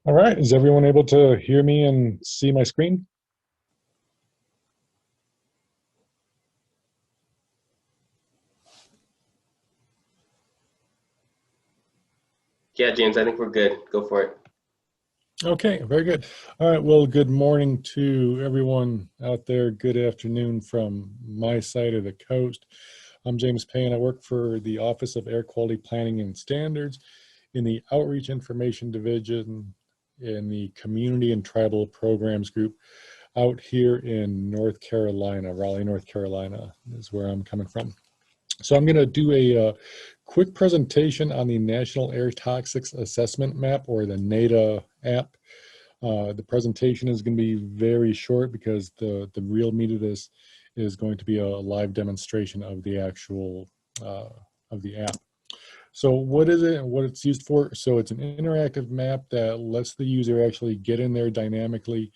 All right, is everyone able to hear me and see my screen? Yeah, James, I think we're good. Go for it. Okay, very good. All right, well, good morning to everyone out there. Good afternoon from my side of the coast. I'm James Payne. I work for the Office of Air Quality Planning and Standards in the Outreach Information Division in the Community and Tribal Programs Group out here in North Carolina. Raleigh, North Carolina is where I'm coming from. So I'm going to do a quick presentation on the National Air Toxics Assessment Map, or the NATA app. The presentation is going to be very short because the real meat of this is going to be a live demonstration of the actual of the app. So what is it and what it's used for? So it's an interactive map that lets the user actually get in there dynamically,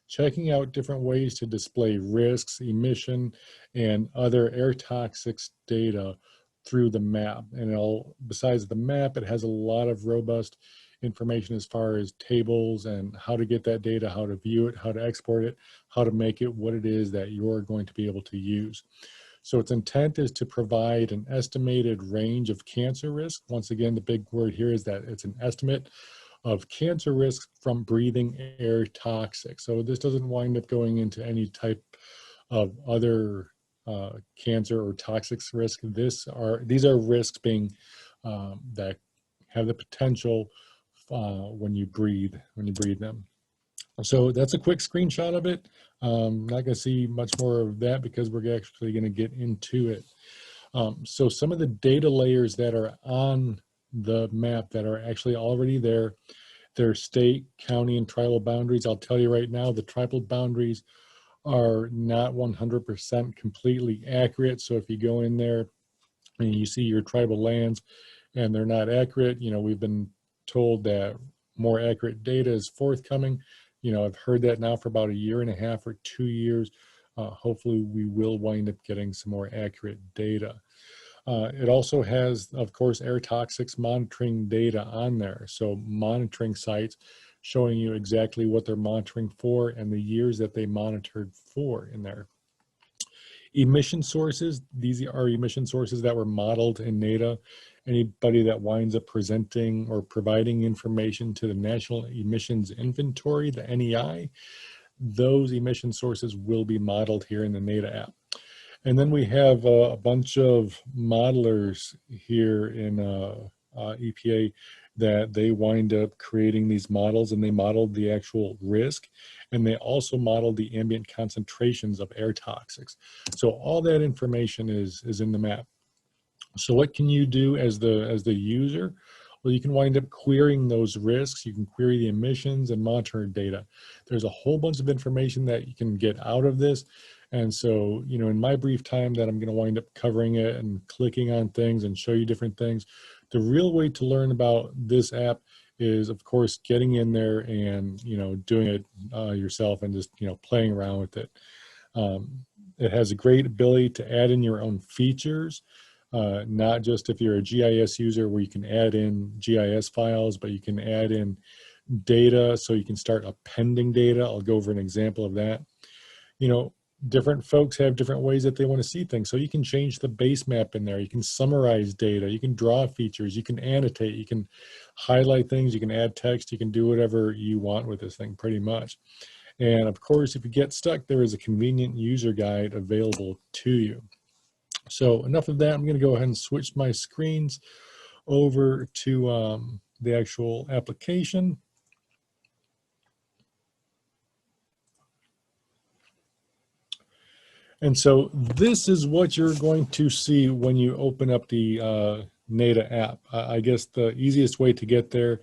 checking out different ways to display risks, emission, and other air toxics data through the map. And besides the map, it has a lot of robust information as far as tables and how to get that data, how to view it, how to export it, how to make it what it is that you're going to be able to use. So its intent is to provide an estimated range of cancer risk. Once again, the big word here is that it's an estimate of cancer risks from breathing air toxics. So this doesn't wind up going into any type of other cancer or toxics risk. These are risks being that have the potential when you breathe them. So that's a quick screenshot of it. Not going to see much more of that because we're actually going to get into it. So some of the data layers that are on the map that are actually already there, they're state, county, and tribal boundaries. I'll tell you right now, the tribal boundaries are not 100% completely accurate. So if you go in there and you see your tribal lands and they're not accurate, we've been told that more accurate data is forthcoming. I've heard that now for about a year and a half or 2 years. Hopefully we will wind up getting some more accurate data. It also has, of course, air toxics monitoring data on there. So monitoring sites showing you exactly what they're monitoring for and the years that they monitored for in there. Emission sources, these are emission sources that were modeled in NATA. Anybody that winds up presenting or providing information to the National Emissions Inventory, the NEI, those emission sources will be modeled here in the NATA app. And then we have a bunch of modelers here in EPA that they wind up creating these models, and they modeled the actual risk, and they also modeled the ambient concentrations of air toxics. So all that information is in the map. So what can you do as the user? Well, you can wind up querying those risks. You can query the emissions and monitor data. There's a whole bunch of information that you can get out of this. And so, in my brief time that I'm going to wind up covering it and clicking on things and show you different things, the real way to learn about this app is, of course, getting in there and, doing it yourself and just, playing around with it. It has a great ability to add in your own features. Not just if you're a GIS user where you can add in GIS files, but you can add in data, so you can start appending data. I'll go over an example of that. Different folks have different ways that they want to see things. So you can change the base map in there. You can summarize data. You can draw features. You can annotate. You can highlight things. You can add text. You can do whatever you want with this thing pretty much. And of course, if you get stuck, there is a convenient user guide available to you. So enough of that. I'm going to go ahead and switch my screens over to the actual application. And so this is what you're going to see when you open up the NATA app. I guess the easiest way to get there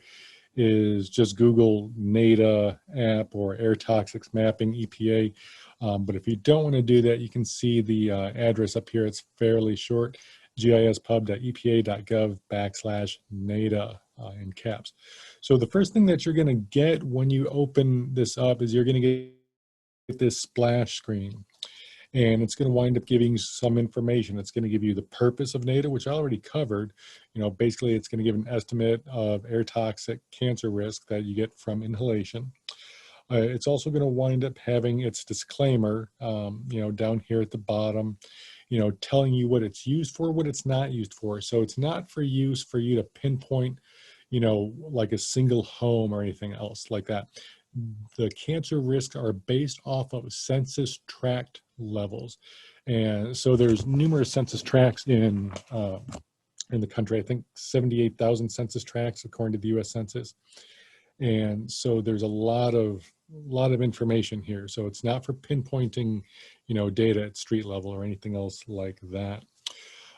is just Google NATA app or air toxics mapping EPA. But if you don't want to do that, you can see the address up here. It's fairly short, gispub.epa.gov/NATA in caps. So the first thing that you're going to get when you open this up is you're going to get this splash screen. And it's going to wind up giving you some information. It's going to give you the purpose of NATA, which I already covered. You know, basically it's going to give an estimate of air toxic cancer risk that you get from inhalation. It's also going to wind up having its disclaimer, you know, down here at the bottom, you know, telling you what it's used for, what it's not used for. So it's not for use for you to pinpoint, you know, like a single home or anything else like that. The cancer risks are based off of census tract levels. And so there's numerous census tracts in the country. I think 78,000 census tracts according to the US Census. And so there's a lot of information here. So it's not for pinpointing, you know, data at street level or anything else like that.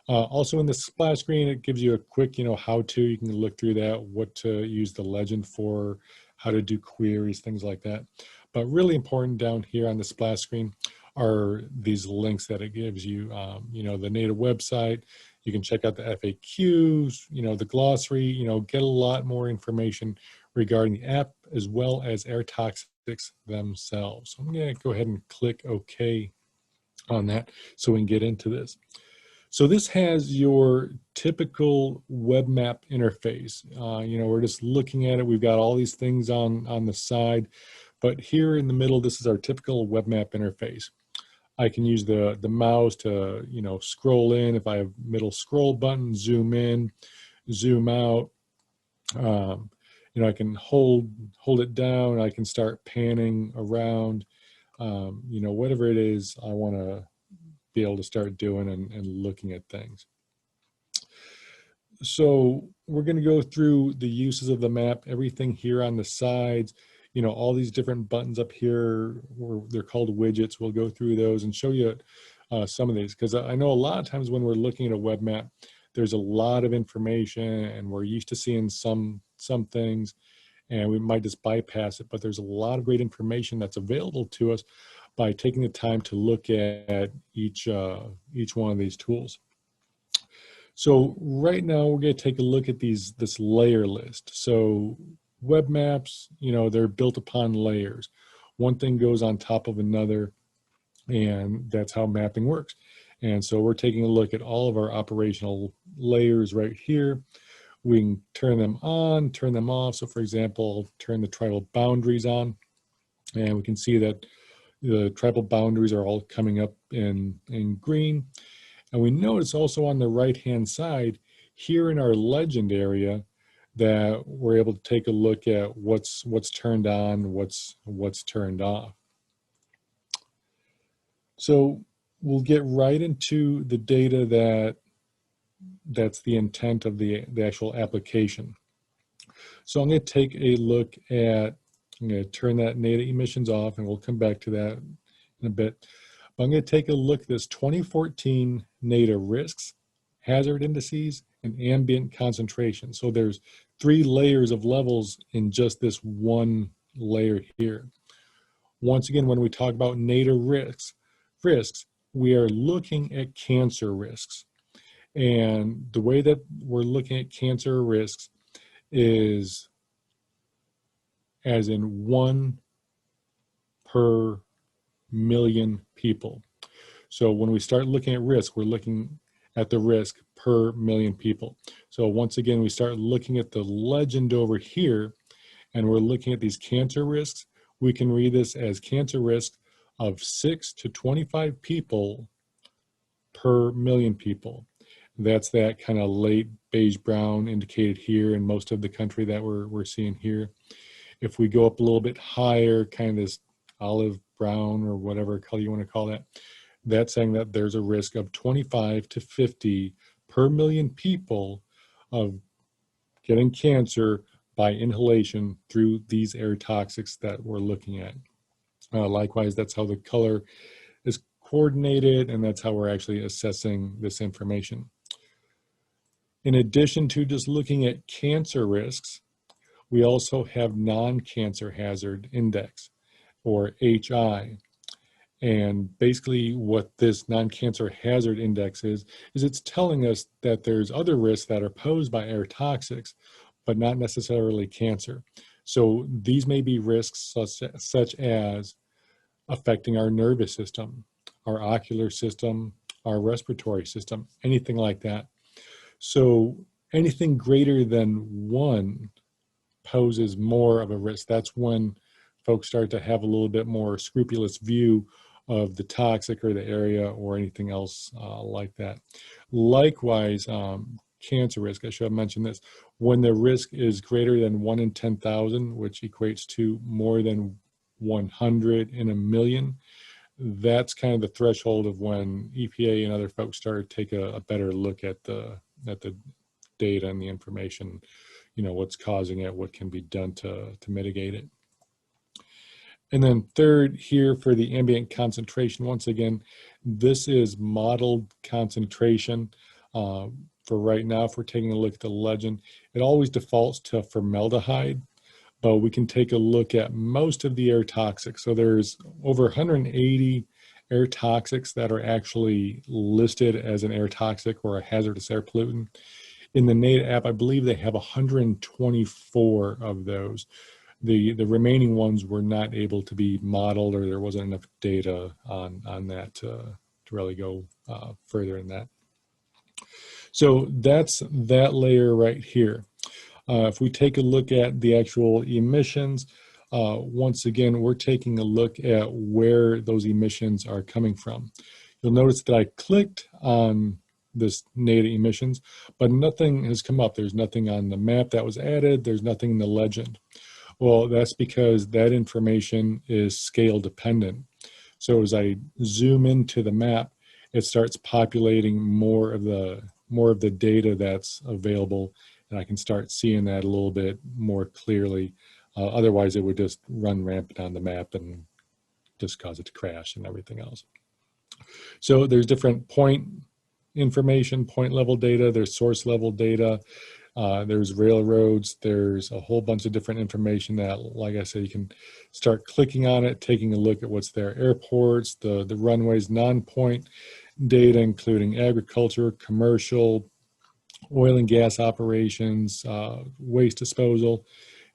Also in the splash screen, it gives you a quick, you know, how to. You can look through that, what to use the legend for, how to do queries, things like that. But really important down here on the splash screen are these links that it gives you. You know, the NATA website. You can check out the FAQs, you know, the glossary, you know, get a lot more information regarding the app as well as air toxics themselves. So I'm going to go ahead and click OK on that so we can get into this. So this has your typical web map interface. You know, we're just looking at it. We've got all these things on the side, but here in the middle, this is our typical web map interface. I can use the mouse to, you know, scroll in. If I have middle scroll button, zoom in, zoom out. You know, I can hold it down. I can start panning around. You know, whatever it is I want to be able to start doing and looking at things. So we're going to go through the uses of the map, everything here on the sides, you know, all these different buttons up here, they're called widgets. We'll go through those and show you some of these, because I know a lot of times when we're looking at a web map, there's a lot of information and we're used to seeing some things and we might just bypass it, but there's a lot of great information that's available to us by taking the time to look at each one of these tools. So right now we're going to take a look at this layer list. So web maps, you know, they're built upon layers. One thing goes on top of another, and that's how mapping works. And so we're taking a look at all of our operational layers right here. We can turn them on, turn them off. So for example, turn the tribal boundaries on, and we can see that the tribal boundaries are all coming up in green. And we notice also on the right-hand side here in our legend area that we're able to take a look at what's turned on, what's turned off. So we'll get right into the data that's the intent of the actual application. So I'm going to take a look at, I'm going to turn that NATA emissions off, and we'll come back to that in a bit. But I'm going to take a look at this 2014 NATA risks, hazard indices, and ambient concentration. So there's 3 layers of levels in just this one layer here. Once again, when we talk about NATA risks, we are looking at cancer risks. And the way that we're looking at cancer risks is as in 1 per million people. So when we start looking at risk, we're looking at the risk per million people. So once again, we start looking at the legend over here, and we're looking at these cancer risks. We can read this as cancer risk of 6 to 25 people per million people. That's that kind of late beige brown indicated here in most of the country that we're seeing here. If we go up a little bit higher, kind of this olive brown or whatever color you want to call that, that's saying that there's a risk of 25 to 50 per million people of getting cancer by inhalation through these air toxics that we're looking at. Likewise, that's how the color is coordinated, and that's how we're actually assessing this information. In addition to just looking at cancer risks, we also have non-cancer hazard index, or HI. And basically what this non-cancer hazard index is it's telling us that there's other risks that are posed by air toxics, but not necessarily cancer. So these may be risks such as affecting our nervous system, our ocular system, our respiratory system, anything like that. So anything greater than 1 poses more of a risk. That's when folks start to have a little bit more scrupulous view of the toxic or the area or anything else like that. Likewise, cancer risk, I should have mentioned this, when the risk is greater than 1 in 10,000, which equates to more than 100 in a million, that's kind of the threshold of when EPA and other folks start to take a better look at the data and the information, you know, what's causing it, what can be done to mitigate it. And then third here for the ambient concentration, once again, this is modeled concentration. For right now, if we're taking a look at the legend, it always defaults to formaldehyde, but we can take a look at most of the air toxics. So there's over 180 air toxics that are actually listed as an air toxic or a hazardous air pollutant. In the NATA app, I believe they have 124 of those. The remaining ones were not able to be modeled, or there wasn't enough data on that to really go further in that. So that's that layer right here. If we take a look at the actual emissions, once again, we're taking a look at where those emissions are coming from. You'll notice that I clicked on this NATA emissions, but nothing has come up. There's nothing on the map that was added. There's nothing in the legend. Well, that's because that information is scale dependent. So as I zoom into the map, it starts populating more of the data that's available, and I can start seeing that a little bit more clearly. Otherwise, it would just run rampant on the map and just cause it to crash and everything else. So there's different point information, point level data, there's source level data, there's railroads, there's a whole bunch of different information that, like I said, you can start clicking on it, taking a look at what's there. Airports, the runways, non-point data, including agriculture, commercial, oil and gas operations, waste disposal,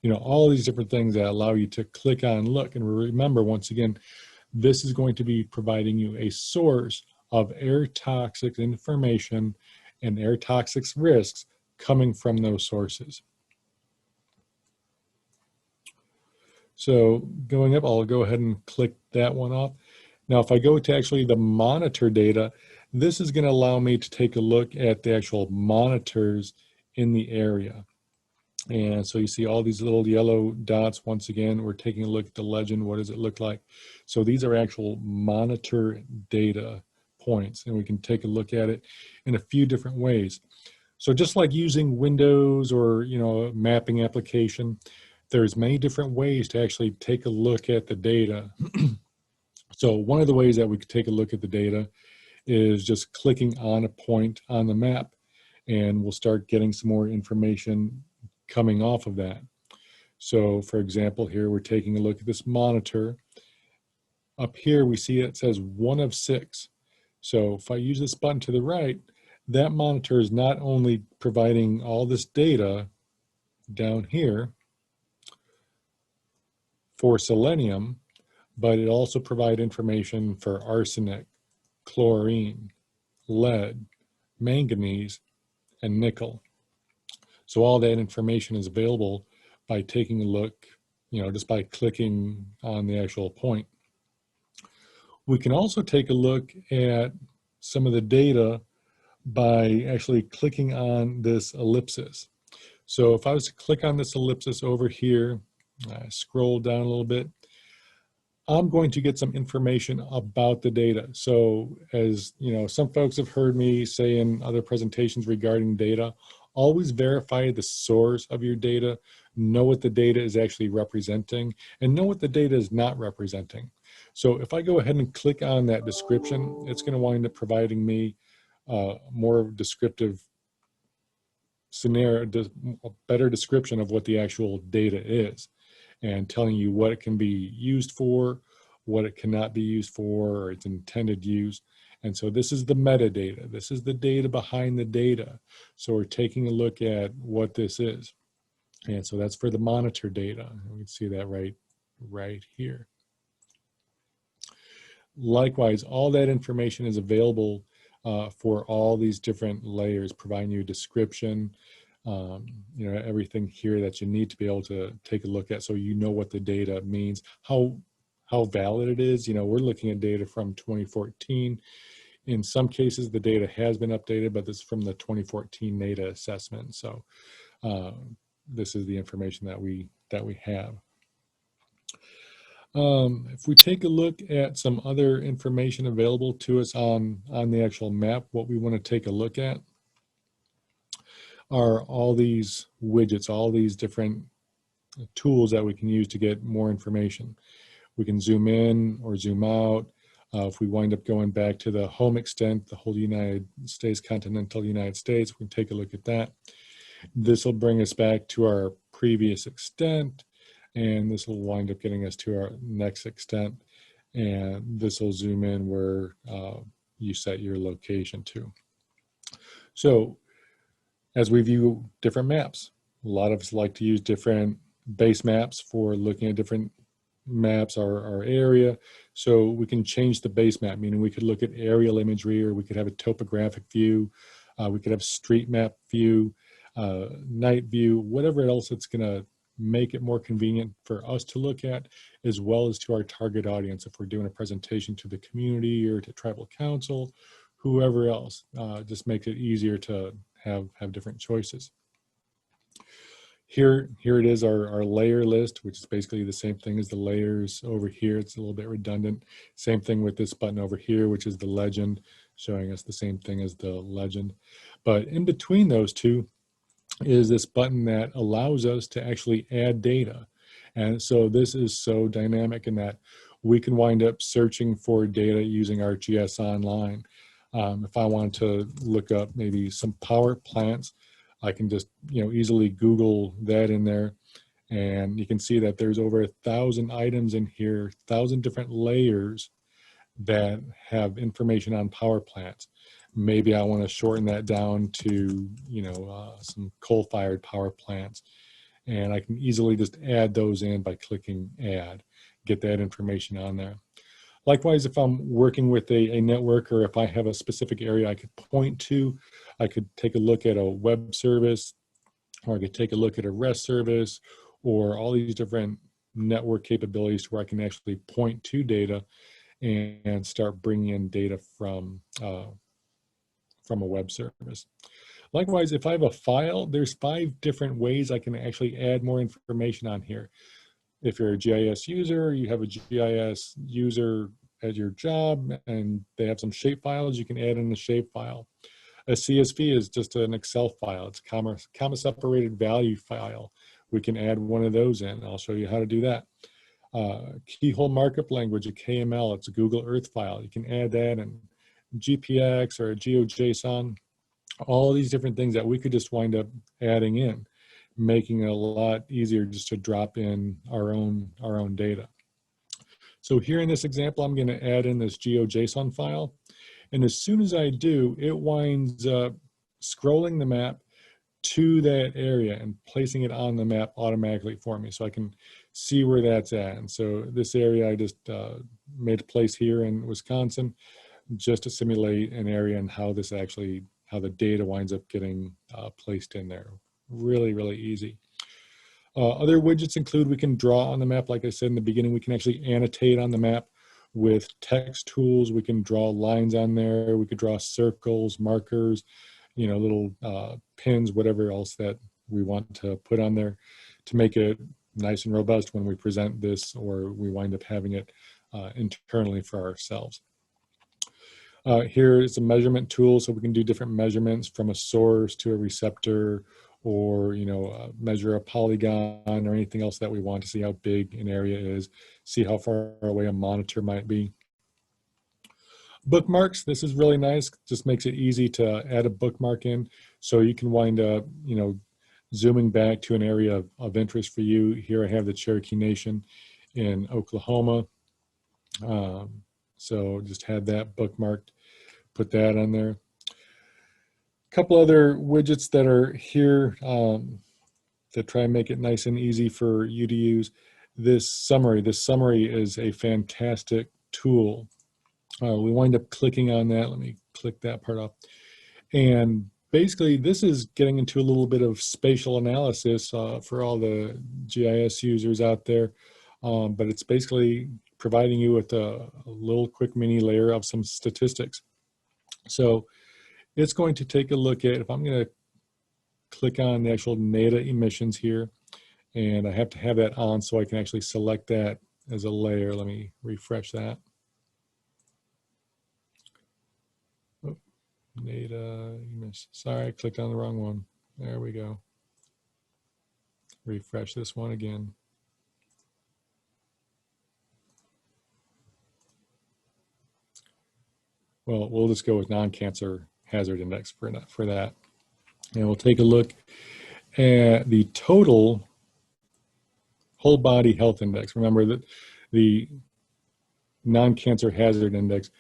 you know, all these different things that allow you to click on and look. And remember, once again, this is going to be providing you a source of air toxic information and air toxic risks coming from those sources. So going up, I'll go ahead and click that one off. Now, if I go to actually the monitor data, this is going to allow me to take a look at the actual monitors in the area. And so you see all these little yellow dots. Once again, we're taking a look at the legend. What does it look like? So these are actual monitor data points, and we can take a look at it in a few different ways. So just like using Windows or, you know, a mapping application, there's many different ways to actually take a look at the data. So one of the ways that we could take a look at the data is just clicking on a point on the map, and we'll start getting some more information coming off of that. So for example, here we're taking a look at this monitor. Up here we see it says 1 of 6. So if I use this button to the right, that monitor is not only providing all this data down here for selenium, but it also provides information for arsenic, chlorine, lead, manganese, and nickel. So all that information is available by taking a look, you know, just by clicking on the actual point. We can also take a look at some of the data by actually clicking on this ellipsis. So if I was to click on this ellipsis over here, I scroll down a little bit, I'm going to get some information about the data. So as you know, some folks have heard me say in other presentations regarding data, always verify the source of your data, know what the data is actually representing, and know what the data is not representing. So if I go ahead and click on that description, it's going to wind up providing me more descriptive scenario, a better description of what the actual data is, and telling you what it can be used for, what it cannot be used for, or its intended use. And so this is the metadata. This is the data behind the data. So we're taking a look at what this is. And so that's for the monitor data. We can see that right here. Likewise, all that information is available for all these different layers, providing you a description, everything here that you need to be able to take a look at, so you know what the data means, how valid it is. We're looking at data from 2014. In some cases, the data has been updated, but this is from the 2014 NATA assessment. So this is the information that we have. If we take a look at some other information available to us on the actual map, what we want to take a look at are all these widgets, all these different tools that we can use to get more information. We can zoom in or zoom out. If we wind up going back to the home extent, the whole United States, continental United States, we can take a look at that. This will bring us back to our previous extent, and this will wind up getting us to our next extent, and this will zoom in where you set your location to. So as we view different maps, a lot of us like to use different base maps for looking at different maps, our area. So we can change the base map, meaning we could look at aerial imagery, or we could have a topographic view, we could have street map view, night view, whatever else it's going to make it more convenient for us to look at, as well as to our target audience. If we're doing a presentation to the community or to tribal council, whoever else, just makes it easier to have different choices. Here it is, our layer list, which is basically the same thing as the layers over here. It's a little bit redundant. Same thing with this button over here, which is the legend, showing us the same thing as the legend. But in between those two is this button that allows us to actually add data. And so this is so dynamic in that we can wind up searching for data using ArcGIS Online. If I want to look up maybe some power plants, I can just easily Google that in there, and you can see that there's over 1,000 items in here, 1,000 different layers that have information on power plants. Maybe I want to shorten that down to some coal-fired power plants, and I can easily just add those in by clicking add, get that information on there. Likewise, if I'm working with a network, or if I have a specific area I could point to, I could take a look at a web service, or I could take a look at a REST service, or all these different network capabilities where I can actually point to data and start bringing in data from a web service. Likewise, if I have a file, there's 5 different ways I can actually add more information on here. If you're a GIS user, you have a GIS user at your job and they have some shape files, you can add in a shape file. A CSV is just an Excel file. It's a comma separated value file. We can add one of those in. I'll show you how to do that. Keyhole markup language, a KML, it's a Google Earth file. You can add that in GPX or a Geojson. All these different things that we could just wind up adding in, making it a lot easier just to drop in our own data. So here in this example, I'm going to add in this Geojson file. And as soon as I do, it winds up scrolling the map to that area and placing it on the map automatically for me, so I can see where that's at. And so this area I just made a place here in Wisconsin just to simulate an area and how the data winds up getting placed in there. Really, really easy. Other widgets include, we can draw on the map. Like I said in the beginning, we can actually annotate on the map with text tools. We can draw lines on there. We could draw circles, markers, little pins, whatever else that we want to put on there to make it nice and robust when we present this, or we wind up having it internally for ourselves. Here is a measurement tool, so we can do different measurements from a source to a receptor, or measure a polygon or anything else that we want to see how big an area is, see how far away a monitor might be. Bookmarks, this is really nice, just makes it easy to add a bookmark in, so you can wind up zooming back to an area of interest for you. Here I have the Cherokee Nation in Oklahoma, so just had that bookmarked, put that on there. Couple other widgets that are here that try and make it nice and easy for you to use. This summary is a fantastic tool We wind up clicking on that. Let me click that part off. And basically, this is getting into a little bit of spatial analysis for all the GIS users out there. But it's basically providing you with a little quick mini layer of some statistics. So it's going to take a look at, if I'm going to click on the actual NATA emissions here, and I have to have that on so I can actually select that as a layer. Let me refresh that. Oh, NATA emissions. Sorry, I clicked on the wrong one. There we go. Refresh this one again. Well, we'll just go with non-cancer hazard index for that. And we'll take a look at the total whole body health index. Remember that the non-cancer hazard index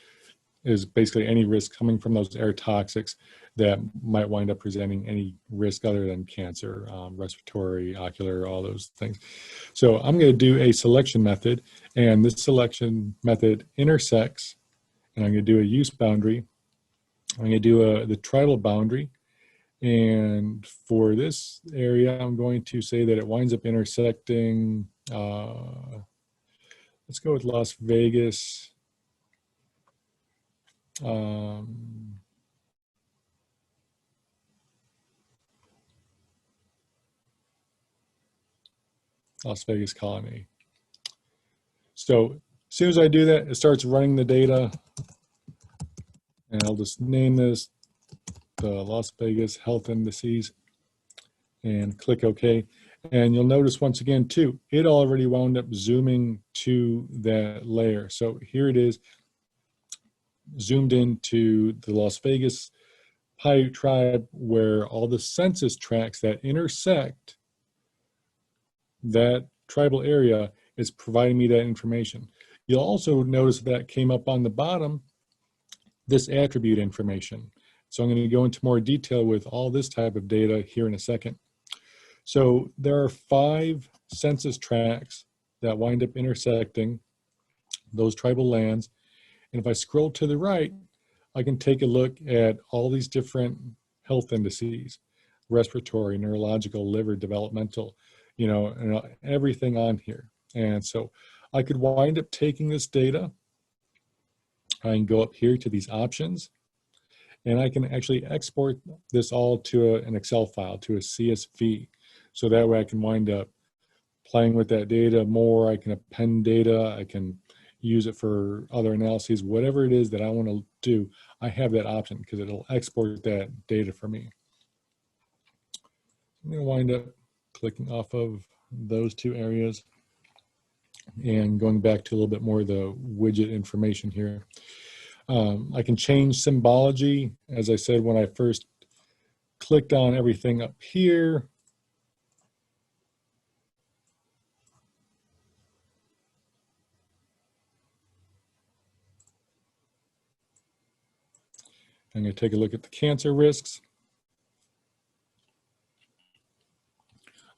is basically any risk coming from those air toxics that might wind up presenting any risk other than cancer, respiratory, ocular, all those things. So I'm going to do a selection method, and this selection method intersects, and I'm going to do a use boundary. I'm going to do the tribal boundary. And for this area, I'm going to say that it winds up intersecting, let's go with Las Vegas. Las Vegas colony. So as soon as I do that, it starts running the data. And I'll just name this the Las Vegas health indices and click OK. And you'll notice once again too, it already wound up zooming to that layer. So here it is, zoomed into the Las Vegas Paiute tribe, where all the census tracts that intersect that tribal area is providing me that information. You'll also notice that came up on the bottom, this attribute information. So I'm going to go into more detail with all this type of data here in a second. So there are 5 census tracts that wind up intersecting those tribal lands. And if I scroll to the right, I can take a look at all these different health indices, respiratory, neurological, liver, developmental, you know, and everything on here. And so I could wind up taking this data. I can go up here to these options, and I can actually export this all to an Excel file, to a CSV. So that way I can wind up playing with that data more. I can append data. I can use it for other analyses. Whatever it is that I want to do, I have that option because it'll export that data for me. I'm going to wind up clicking off of those 2 areas and going back to a little bit more of the widget information here. I can change symbology. As I said, when I first clicked on everything up here, I'm going to take a look at the cancer risks.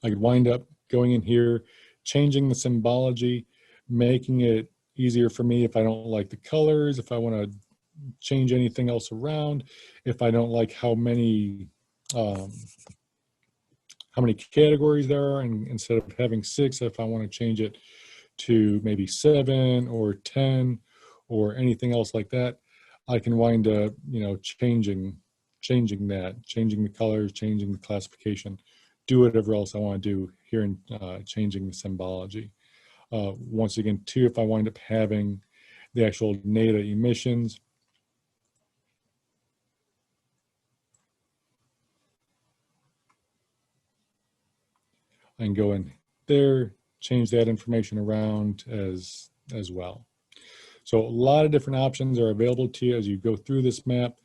I could wind up going in here, changing the symbology, making it easier for me if I don't like the colors, if I want to change anything else around, if I don't like how many categories there are, and instead of having 6, if I want to change it to maybe 7 or 10 or anything else like that, I can wind up, you know, changing that, changing the colors, changing the classification, do whatever else I want to do here in changing the symbology. Once again, too, if I wind up having the actual NATA emissions, I can go in there, change that information around as well. So a lot of different options are available to you as you go through this map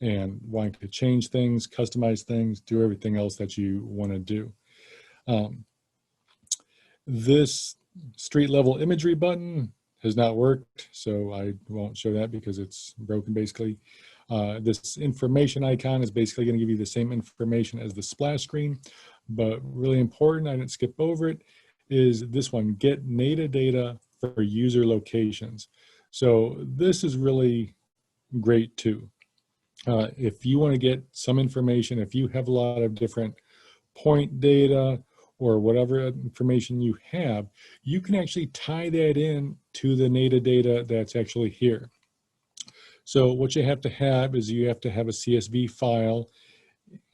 and want to change things, customize things, do everything else that you want to do. This street level imagery button has not worked, so I won't show that because it's broken basically. This information icon is basically going to give you the same information as the splash screen, but really important, I didn't skip over it, is this one, get NATA data for user locations. So this is really great too. If you want to get some information, if you have a lot of different point data or whatever information you have, you can actually tie that in to the NATA data that's actually here. So what you have to have is you have to have a CSV file,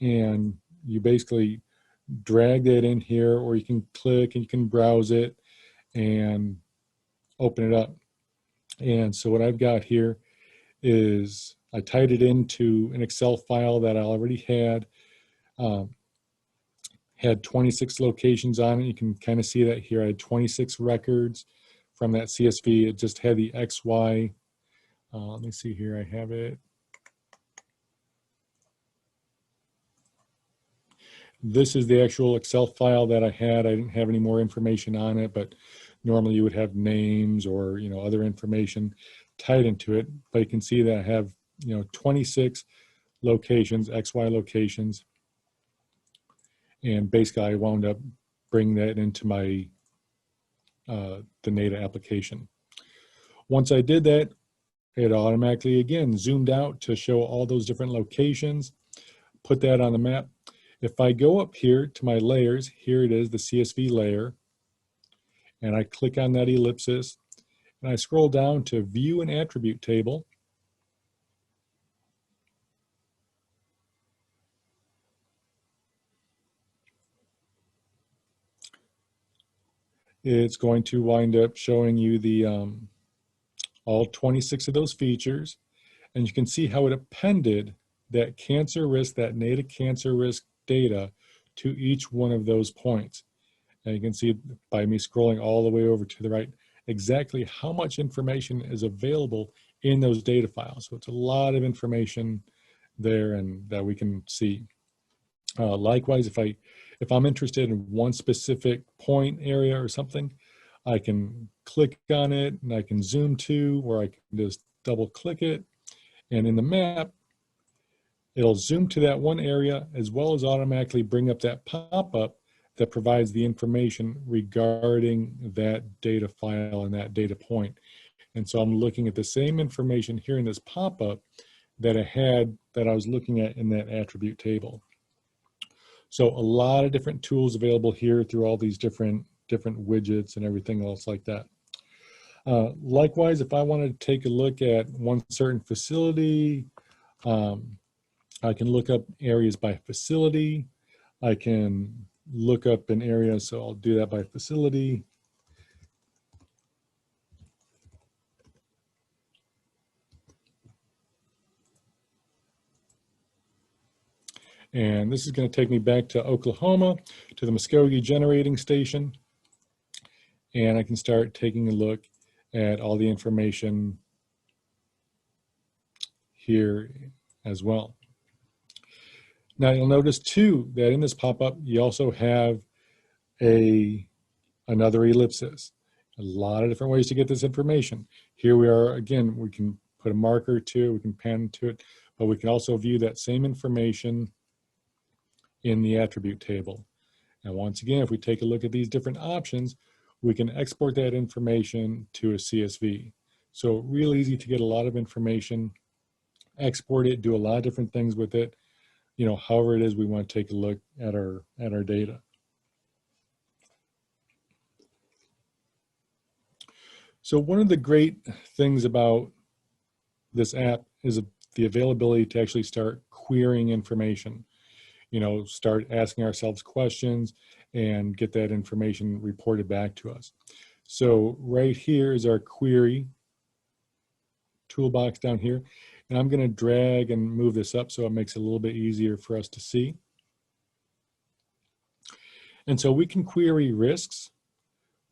and you basically drag that in here, or you can click and you can browse it and open it up. And so what I've got here is I tied it into an Excel file that I already had. Had 26 locations on it. You can kind of see that here. I had 26 records from that CSV. It just had the XY. Let me see here. I have it. This is the actual Excel file that I had. I didn't have any more information on it, but normally you would have names or, you know, other information tied into it. But you can see that I have, you know, 26 locations, XY locations. And basically I wound up bringing that into my, the NATA application. Once I did that, it automatically, again, zoomed out to show all those different locations, put that on the map. If I go up here to my layers, here it is, the CSV layer, and I click on that ellipsis, and I scroll down to View an Attribute Table. It's going to wind up showing you the all 26 of those features, and you can see how it appended that cancer risk, that NATA cancer risk data to each one of those points. And you can see by me scrolling all the way over to the right exactly how much information is available in those data files. So it's a lot of information there and that we can see. Likewise, if I'm interested in one specific point area or something, I can click on it and I can zoom to, or I can just double click it, and in the map it'll zoom to that one area as well as automatically bring up that pop-up that provides the information regarding that data file and that data point. And so I'm looking at the same information here in this pop-up that I was looking at in that attribute table. So a lot of different tools available here through all these different widgets and everything else like that. Likewise, if I wanted to take a look at one certain facility, I can look up areas by facility. I can look up an area, so I'll do that by facility. And this is going to take me back to Oklahoma, to the Muskogee Generating Station. And I can start taking a look at all the information here as well. Now you'll notice too that in this pop-up you also have another ellipsis. A lot of different ways to get this information. Here we are again, we can put a marker to it, we can pan to it, but we can also view that same information in the attribute table. And once again, if we take a look at these different options, we can export that information to a CSV. So real easy to get a lot of information, export it, do a lot of different things with it, you know, however it is we want to take a look at our data. So one of the great things about this app is the availability to actually start querying information. You know, start asking ourselves questions and get that information reported back to us. So right here is our query toolbox down here. And I'm going to drag and move this up so it makes it a little bit easier for us to see. And so we can query risks,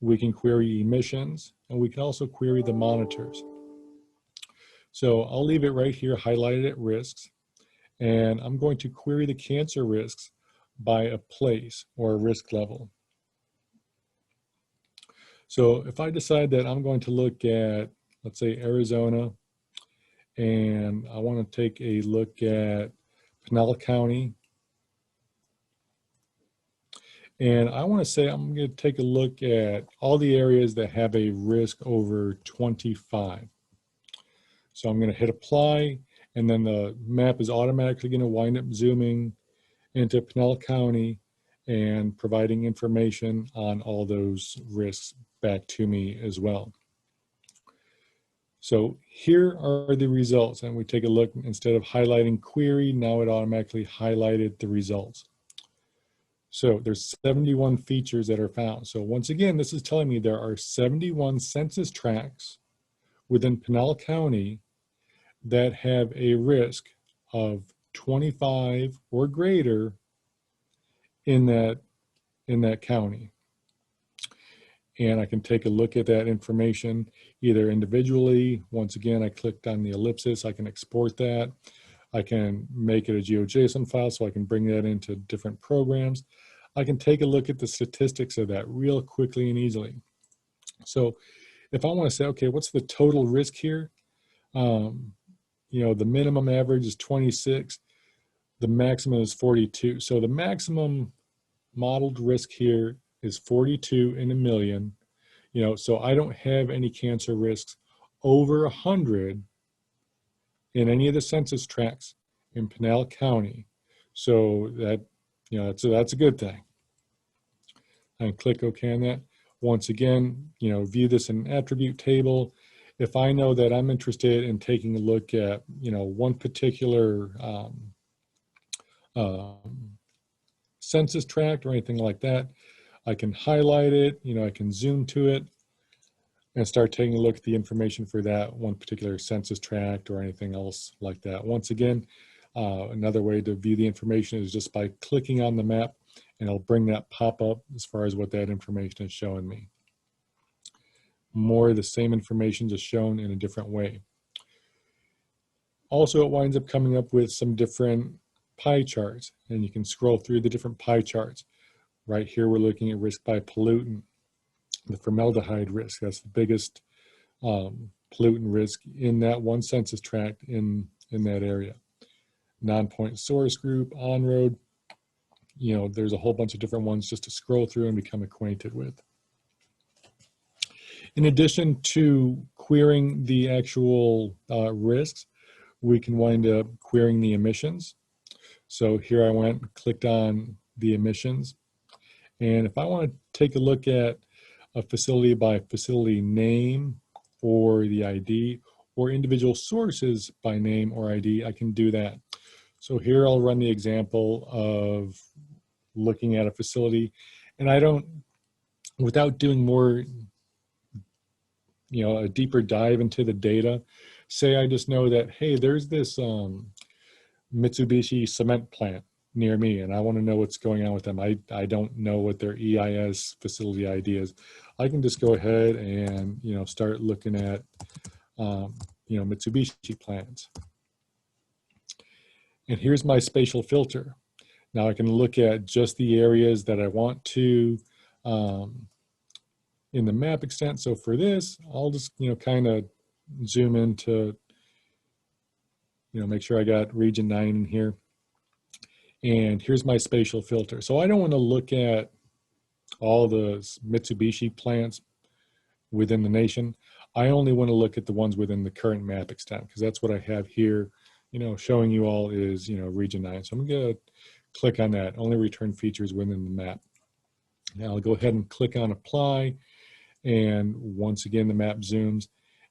we can query emissions, and we can also query the monitors. So I'll leave it right here highlighted at risks. And I'm going to query the cancer risks by a place or a risk level. So if I decide that I'm going to look at, let's say, Arizona, and I want to take a look at Pinal County, and I want to say I'm going to take a look at all the areas that have a risk over 25. So I'm going to hit apply, and then the map is automatically going to wind up zooming into Pinellas County and providing information on all those risks back to me as well. So here are the results, and we take a look. Instead of highlighting query, now it automatically highlighted the results. So there's 71 features that are found. So once again, this is telling me there are 71 census tracts within Pinellas County that have a risk of 25 or greater in that county. And I can take a look at that information either individually. Once again, I clicked on the ellipsis. I can export that. I can make it a Geojson file so I can bring that into different programs. I can take a look at the statistics of that real quickly and easily. So if I want to say, okay, what's the total risk here? You know, the minimum average is 26. The maximum is 42. So the maximum modeled risk here is 42 in a million. You know, so I don't have any cancer risks over 100 in any of the census tracts in Pinellas County. So that, you know, that's a good thing. And click OK on that. Once again, you know, view this in an attribute table. If I know that I'm interested in taking a look at, you know, one particular census tract or anything like that, I can highlight it, you know, I can zoom to it and start taking a look at the information for that one particular census tract or anything else like that. Once again, another way to view the information is just by clicking on the map, and it'll bring that pop up as far as what that information is showing me. More of the same information just shown in a different way. Also, it winds up coming up with some different pie charts, and you can scroll through the different pie charts. Right here, we're looking at risk by pollutant, the formaldehyde risk. That's the biggest pollutant risk in that one census tract in that area. Non-point source group, on-road, you know, there's a whole bunch of different ones just to scroll through and become acquainted with. In addition to querying the actual risks, we can wind up querying the emissions. So here I went and clicked on the emissions. And if I want to take a look at a facility by facility name or the ID, or individual sources by name or ID, I can do that. So here I'll run the example of looking at a facility, and I don't, without doing more, you know, a deeper dive into the data, say I just know that, hey, there's this Mitsubishi cement plant near me, and I want to know what's going on with them. I don't know what their EIS facility ID is. I can just go ahead and, you know, start looking at, you know, Mitsubishi plants. And here's my spatial filter. Now I can look at just the areas that I want to in the map extent. So for this, I'll just, you know, kind of zoom into, you know, make sure I got region 9 in here. And here's my spatial filter. So I don't want to look at all the Mitsubishi plants within the nation. I only want to look at the ones within the current map extent, because that's what I have here, you know, showing you all is, you know, region 9. So I'm going to click on that, only return features within the map. Now I'll go ahead and click on apply. And once again, the map zooms.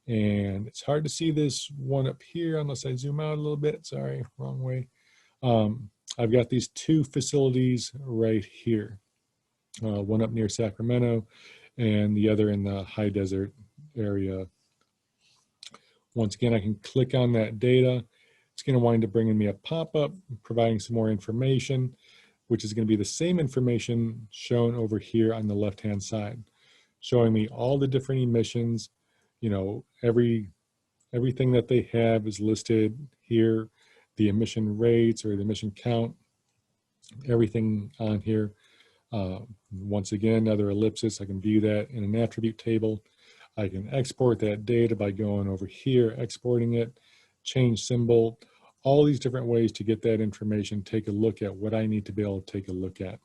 And it's hard to see this one up here unless I zoom out a little bit. Sorry, wrong way. I've got these two facilities right here. One up near Sacramento and the other in the high desert area. Once again, I can click on that data. It's going to wind up bringing me a pop-up, providing some more information, which is going to be the same information shown over here on the left-hand side, showing me all the different emissions. You know, everything that they have is listed here, the emission rates or the emission count, everything on here. Once again, another ellipsis, I can view that in an attribute table. I can export that data by going over here, exporting it, change symbol, all these different ways to get that information, take a look at what I need to be able to take a look at.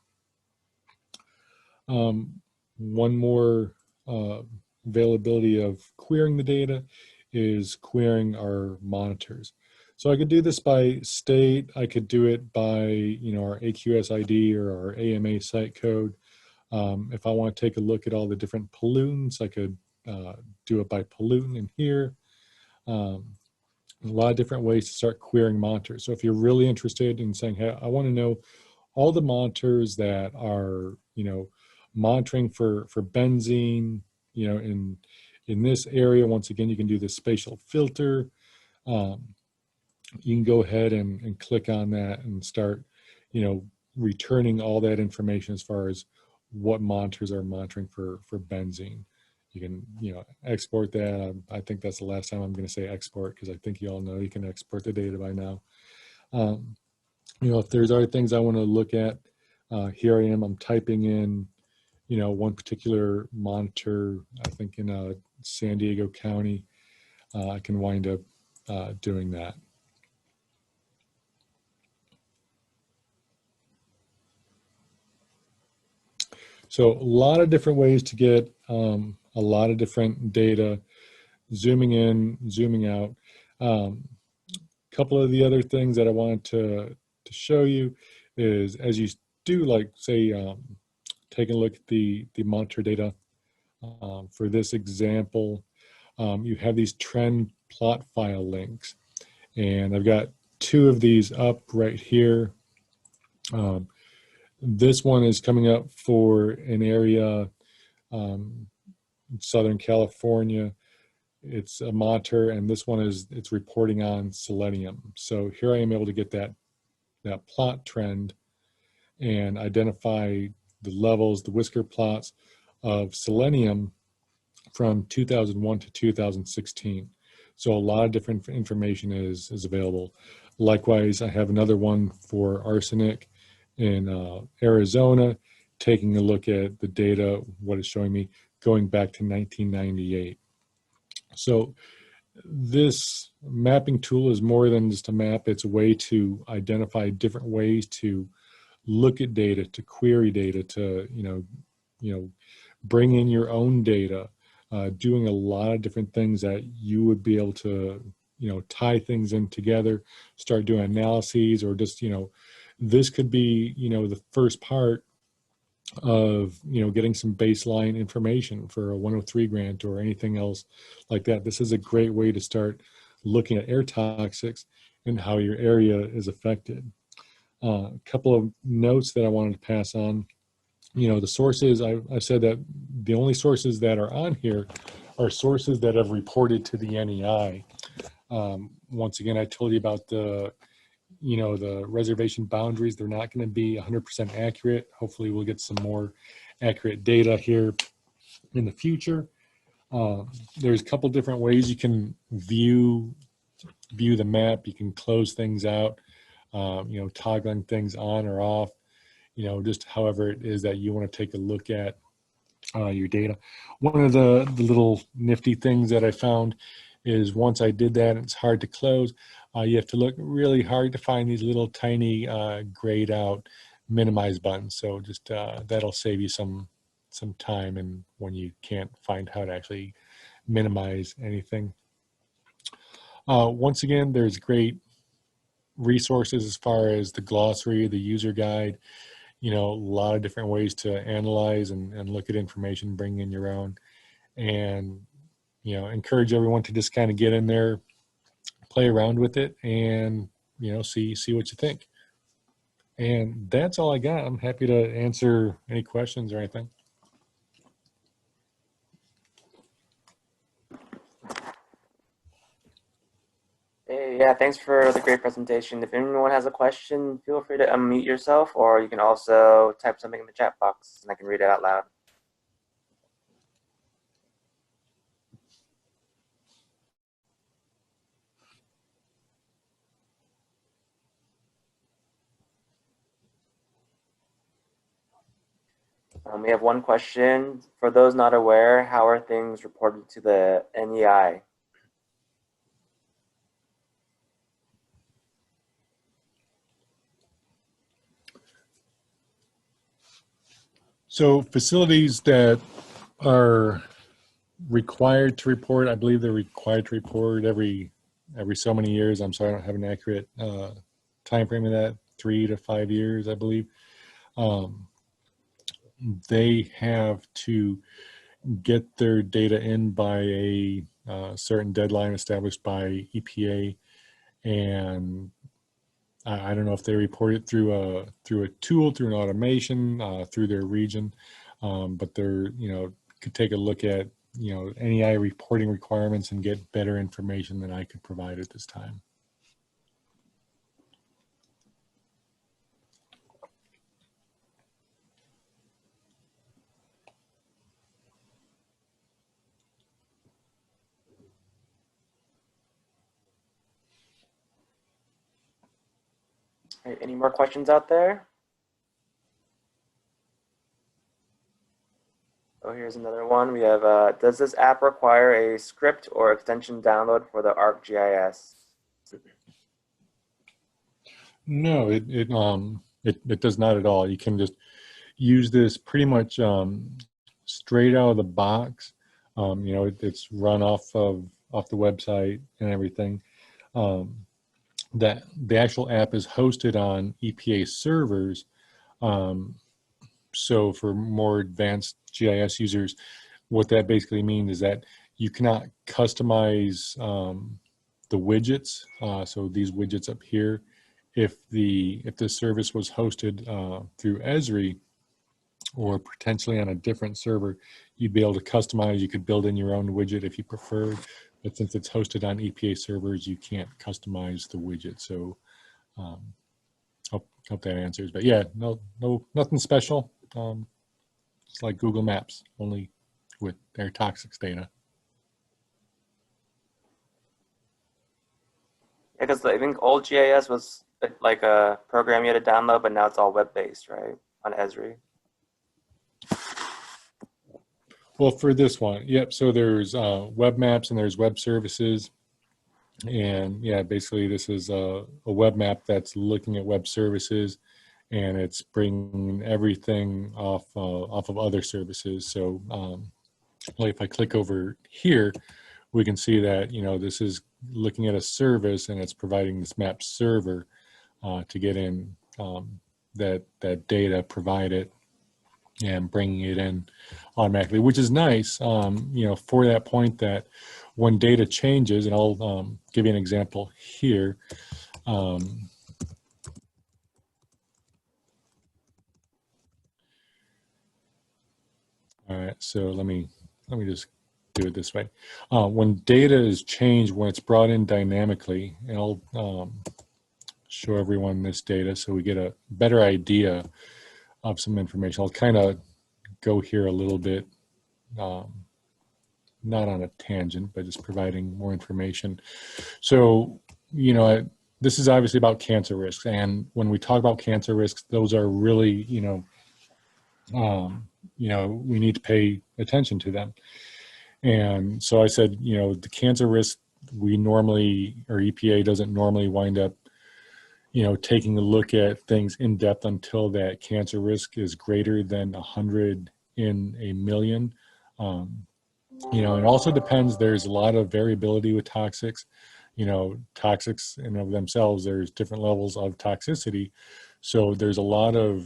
One more availability of querying the data is querying our monitors. So I could do this by state. I could do it by, our AQS ID or our AMA site code. If I want to take a look at all the different pollutants, I could do it by pollutant in here. A lot of different ways to start querying monitors. So if you're really interested in saying, hey, I want to know all the monitors that are, monitoring for benzene, in this area, once again, you can do the spatial filter. You can go ahead and click on that and start, returning all that information as far as what monitors are monitoring for benzene. You can, export that. I think that's the last time I'm going to say export, because I think you all know you can export the data by now. If there's other things I want to look at, here I am, I'm typing in, one particular monitor, I think in San Diego County. I can wind up doing that. So a lot of different ways to get a lot of different data, zooming in, zooming out. A couple of the other things that I wanted to show you is, as you do, like, say, take a look at the monitor data. For this example, you have these trend plot file links, and I've got two of these up right here. This one is coming up for an area, Southern California. It's a monitor, and this one it's reporting on selenium. So here I am able to get that plot trend and identify the levels, the whisker plots of selenium from 2001 to 2016. So a lot of different information is available. Likewise, I have another one for arsenic in Arizona, taking a look at the data, what it's showing me, going back to 1998. So this mapping tool is more than just a map. It's a way to identify different ways to look at data, to query data, to bring in your own data, doing a lot of different things that you would be able to tie things in together, start doing analyses, or just this could be the first part of getting some baseline information for a 103 grant or anything else like that. This is a great way to start looking at air toxics and how your area is affected. A couple of notes that I wanted to pass on. The sources, I said that the only sources that are on here are sources that have reported to the NEI. Once again, I told you about the reservation boundaries. They're not going to be 100% accurate. Hopefully we'll get some more accurate data here in the future. There's a couple different ways you can view the map. You can close things out, toggling things on or off, just however it is that you want to take a look at your data. One of the little nifty things that I found is, once I did that, it's hard to close. You have to look really hard to find these little tiny grayed out minimize buttons. So just that'll save you some time, and when you can't find how to actually minimize anything. Once again, there's great resources as far as the glossary, the user guide, a lot of different ways to analyze and look at information, bring in your own, and encourage everyone to just kind of get in there, play around with it, and see what you think. And that's all I got. I'm happy to answer any questions or anything. Hey, yeah, thanks for the great presentation. If anyone has a question, feel free to unmute yourself, or you can also type something in the chat box and I can read it out loud. We have one question. For those not aware, how are things reported to the NEI? So facilities that are required to report. I believe they're required to report every so many years. I'm sorry, I don't have an accurate time frame of that. 3 to 5 years, I believe. They have to get their data in by a certain deadline established by EPA, and I don't know if they report it through a tool, through an automation, through their region, but they're could take a look at NEI reporting requirements and get better information than I could provide at this time. All right, any more questions out there? Oh, here's another one. We have, does this app require a script or extension download for the ArcGIS? No, it does not at all. You can just use this pretty much straight out of the box. It's run off the website and everything. That the actual app is hosted on EPA servers. So for more advanced GIS users, what that basically means is that you cannot customize the widgets. So these widgets up here, if the service was hosted through Esri or potentially on a different server, you'd be able to customize. You could build in your own widget if you preferred, but since it's hosted on EPA servers, you can't customize the widget. So hope that answers. But yeah, nothing special. It's like Google Maps, only with their toxics data. Yeah, because I think old GIS was like a program you had to download, but now it's all web-based, right, on Esri? Well, for this one, yep. So there's web maps and there's web services. And yeah, basically this is a web map that's looking at web services, and it's bringing everything off of other services. So like if I click over here, we can see that, this is looking at a service and it's providing this map server to get in that data, provide it, and bringing it in automatically, which is nice, for that point that when data changes, and I'll give you an example here. All right, so let me just do it this way. When data is changed, when it's brought in dynamically, and I'll show everyone this data so we get a better idea of some information. I'll kind of go here a little bit, not on a tangent, but just providing more information. So, this is obviously about cancer risks. And when we talk about cancer risks, those are really, we need to pay attention to them. And so I said, the cancer risk, we normally, or EPA doesn't normally wind up, taking a look at things in depth until that cancer risk is greater than 100 in a million. It also depends. There's a lot of variability with toxics. Toxics in and of themselves, there's different levels of toxicity. So there's a lot of,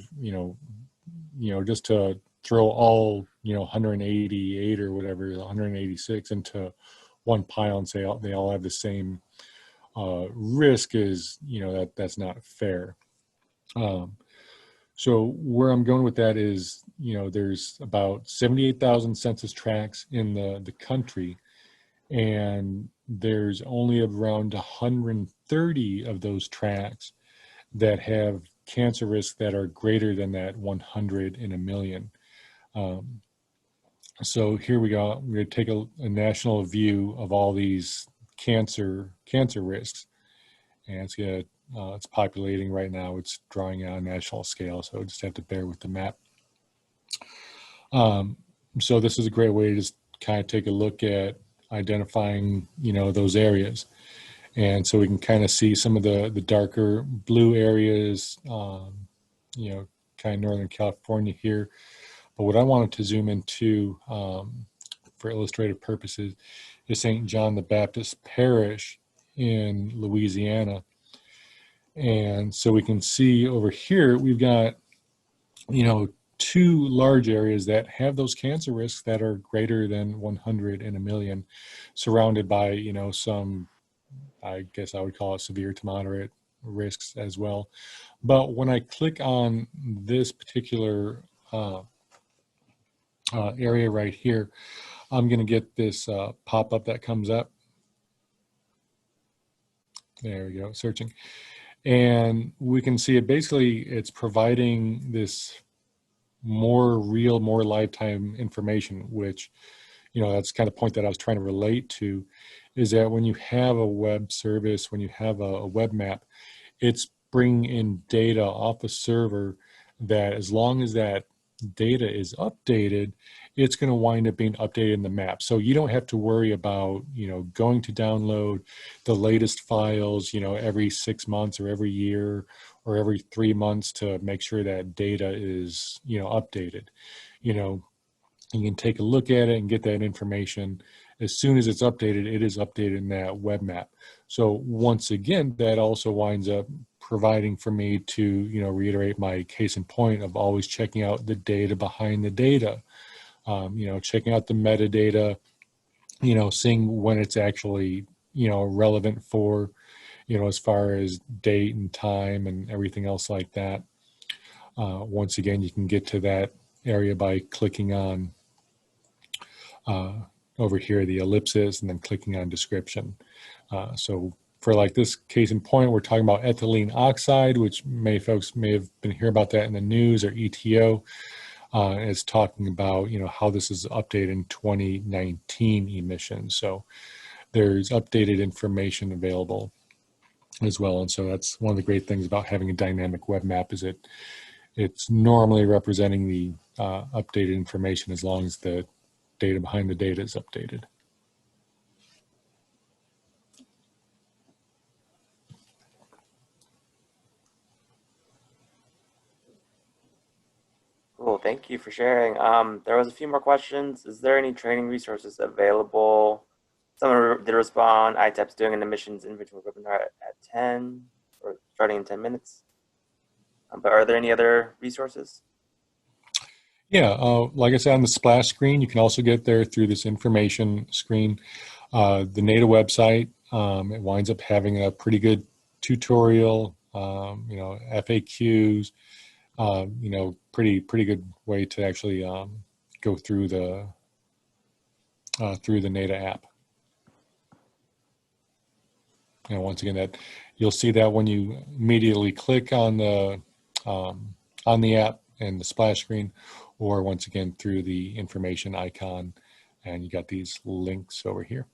just to throw all, 188 or whatever, 186 into one pile and say they all have the same risk is, that's not fair. So where I'm going with that is, there's about 78,000 census tracts in the country, and there's only around 130 of those tracts that have cancer risks that are greater than that 100 in a million. So here we go. I'm going to take a national view of all these cancer risks, and it's populating right now. It's drawing out a national scale, so just have to bear with the map. So this is a great way to just kind of take a look at identifying, those areas. And so we can kind of see some of the darker blue areas, kind of Northern California here. But what I wanted to zoom into for illustrative purposes, is St. John the Baptist Parish in Louisiana. And so we can see over here, we've got, you know, 2 large areas that have those cancer risks that are greater than 100 in a million, surrounded by, you know, some, I guess I would call it severe to moderate risks as well. But when I click on this particular area right here, I'm going to get this pop-up that comes up. There we go, searching. And we can see it basically, it's providing this more real, more lifetime information, which, you know, that's kind of point that I was trying to relate to, is that when you have a web service, when you have a web map, it's bringing in data off a server that, as long as that data is updated, it's going to wind up being updated in the map. So you don't have to worry about, you know, going to download the latest files, you know, every 6 months or every year or every 3 months to make sure that data is, you know, updated. You know, you can take a look at it and get that information. As soon as it's updated, it is updated in that web map. So once again, that also winds up providing for me to, you know, reiterate my case in point of always checking out the data behind the data, you know, checking out the metadata, you know, seeing when it's actually, you know, relevant for, you know, as far as date and time and everything else like that. Once again, you can get to that area by clicking on over here, the ellipsis, and then clicking on description. So for like this case in point, we're talking about ethylene oxide, which many folks may have been hearing about that in the news, or ETO. It's talking about, you know, how this is updated in 2019 emissions. So there's updated information available as well. And so that's one of the great things about having a dynamic web map, is it's normally representing the updated information as long as the data behind the data is updated. Cool, thank you for sharing. There was a few more questions. Is there any training resources available? Someone did respond, ITEP's doing an emissions inventory webinar at 10, or starting in 10 minutes. But are there any other resources? Yeah, like I said, on the splash screen, you can also get there through this information screen. The NATA website, it winds up having a pretty good tutorial, you know, FAQs, you know, pretty good way to actually go through the NATA app. And once again, that you'll see that when you immediately click on the app and the splash screen, or once again through the information icon, and you got these links over here.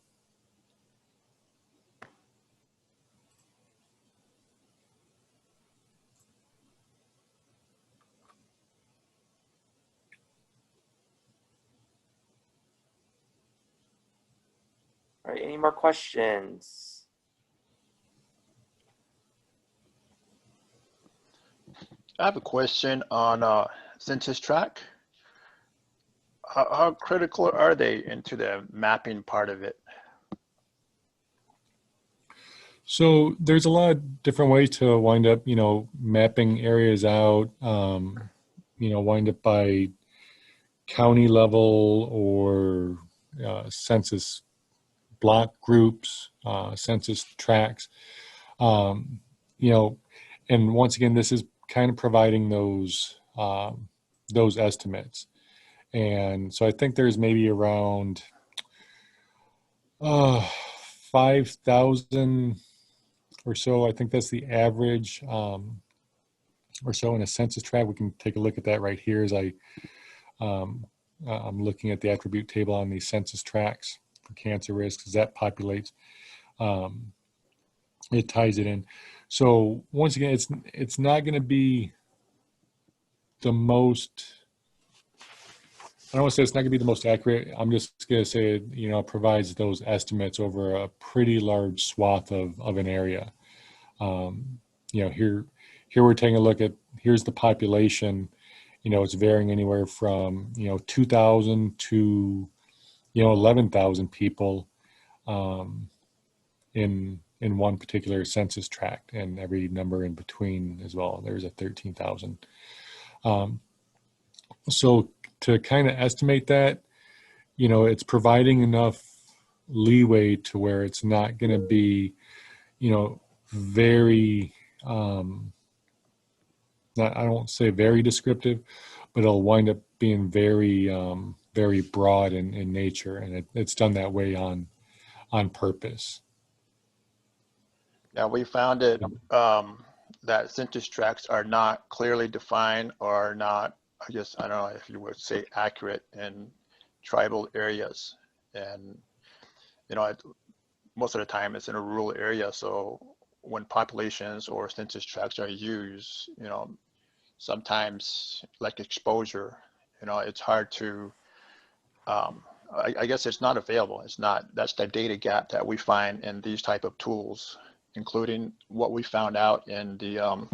All right, any more questions? I have a question on census tract. How critical are they into the mapping part of it? So there's a lot of different ways to wind up, you know, mapping areas out, you know, wind up by county level or census block groups, census tracts, you know, and once again, this is kind of providing those estimates. And so I think there's maybe around 5,000 or so. I think that's the average or so in a census tract. We can take a look at that right here as I'm looking at the attribute table on these census tracts for cancer risks, as that populates. It ties it in. So once again, it's not going to be the most, I don't want to say it's not going to be the most accurate. I'm just going to say, you know, it provides those estimates over a pretty large swath of an area. You know, here we're taking a look at, here's the population. You know, it's varying anywhere from, you know, 2,000 to, 11,000 people in one particular census tract, and every number in between as well. There's a 13,000. So to kind of estimate that, it's providing enough leeway to where it's not going to be, very, I won't say very descriptive, but it'll wind up being very, very broad in nature, and it's done that way on purpose. Now, we found it that census tracts are not clearly defined or not, I guess, I don't know if you would say accurate in tribal areas. And, most of the time it's in a rural area. So when populations or census tracts are used, sometimes like exposure, it's hard to, I guess it's not available. That's the data gap that we find in these type of tools, including what we found out in the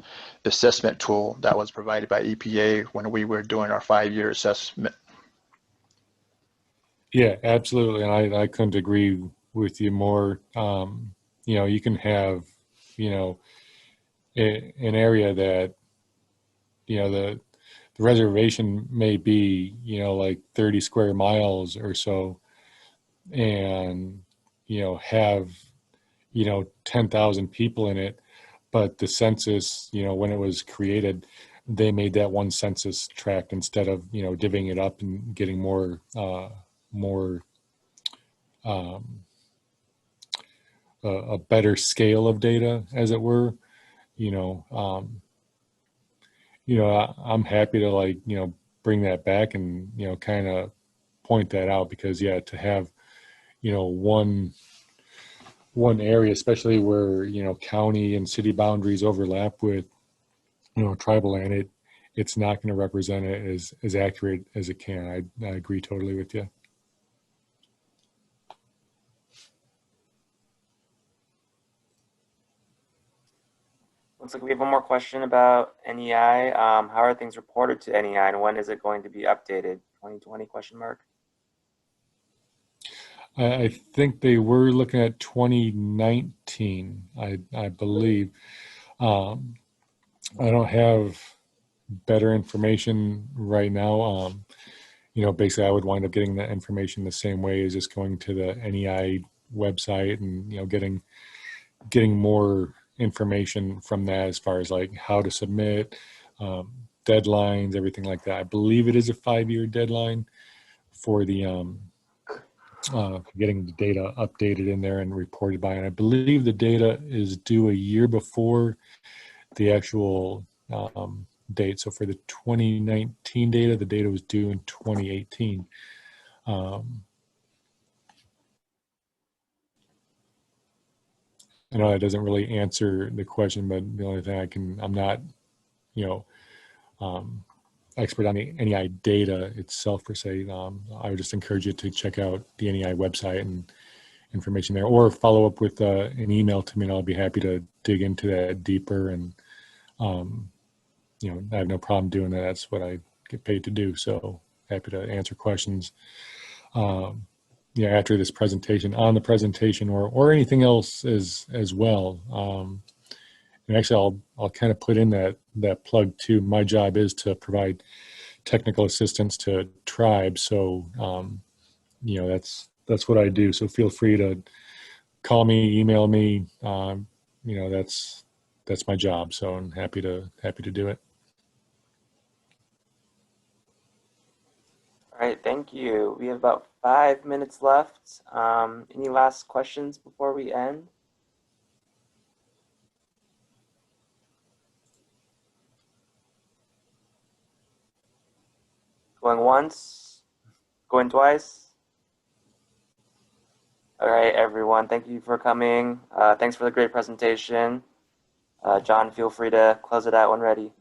assessment tool that was provided by EPA when we were doing our 5-year assessment. Yeah, absolutely. And I couldn't agree with you more. You can have, an area that, the reservation may be, like 30 square miles or so, and, have, 10,000 people in it, but the census, when it was created, they made that one census tract instead of, divvying it up and getting more a better scale of data, as it were. I'm happy to bring that back and kind of point that out, because to have one area, especially where county and city boundaries overlap with tribal land, it's not going to represent it as accurate as it can. I agree totally with you. Looks like we have one more question about NEI. How are things reported to NEI, and when is it going to be updated? 2020 question mark. I think they were looking at 2019, I believe. I don't have better information right now. Basically I would wind up getting that information the same way as just going to the NEI website and, getting more information from that as far as like how to submit, deadlines, everything like that. I believe it is a 5-year deadline for the getting the data updated in there and reported by. And I believe the data is due a year before the actual date. So for the 2019 data, the data was due in 2018. I know that doesn't really answer the question, but the only thing I'm not, expert on the NEI data itself per se. I would just encourage you to check out the NEI website and information there, or follow up with an email to me, and I'll be happy to dig into that deeper. And, I have no problem doing that. That's what I get paid to do. So happy to answer questions. After this presentation, on the presentation, or anything else as well. And actually, I'll kind of put in that plug too. My job is to provide technical assistance to tribes. So, that's what I do. So feel free to call me, email me. That's my job. So I'm happy to do it. All right, thank you. We have about 5 minutes left. Any last questions before we end? Going once, going twice. All right, everyone, thank you for coming. Thanks for the great presentation. John, feel free to close it out when ready.